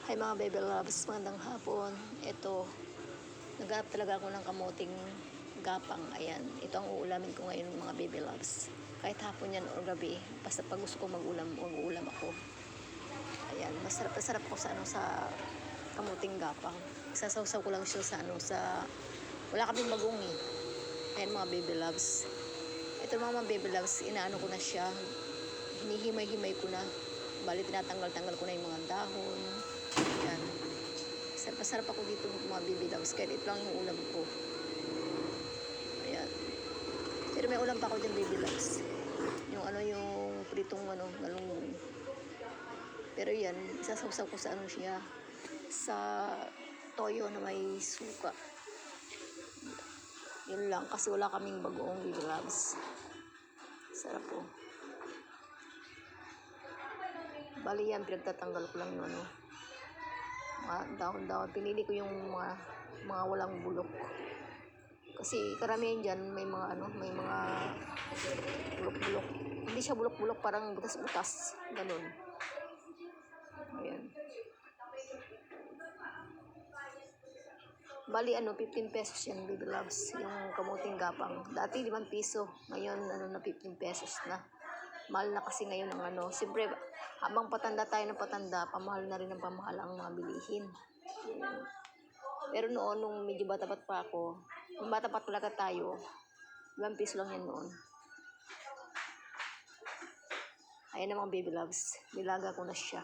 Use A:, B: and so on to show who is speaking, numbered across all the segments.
A: Hi mga baby loves, magandang hapon. Ito, naghanap talaga ako ng kamuting gapang. Ayan, ito ang uulamin ko ngayon mga baby loves. Kahit hapon yan o gabi, basta pag gusto ko mag-ulam ako. Ayan, masarap na sarap ko sa kamuting gapang. Isasawsaw ko lang siya wala kaming bagong eh. Ayan mga baby loves. Ito mga baby loves, inaano ko na siya. Hinihimay-himay ko na. Bali, tinatanggal-tanggal ko na yung mga dahon. Ayan. Sarap ako dito mga baby loves. Kaya ito lang yung ulam ko. Ayan. Pero may ulam pa ako dyan baby loves. Yung pritong galunggong. Pero yan, isasawsaw ko sa toyo na may suka. Yun lang, kasi wala kaming bagoong baby loves. Sarap po. Bali yan, pinagtatanggal ko lang yung mga dahon-dahon. Pinili ko yung mga walang bulok. Kasi karamihan dyan may mga bulok-bulok. Hindi siya bulok-bulok, parang butas-butas. Ganun. Ayan. Bali 15 pesos yan baby loves. Yung kamuting gapang. Dati 5 piso. Ngayon na 15 pesos na. Mahal na kasi ngayon ang siyempre, habang patanda tayo ng patanda, pamahal na rin ang pamahal ang mga bilihin. Ayan. Pero noon, nung medyo bata-bata pa ako, nung bata pa talaga tayo, 5 piso lang yan noon. Ayan na mga baby loves. Nilaga ko na siya.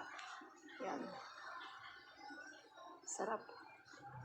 A: Ayan. Sarap.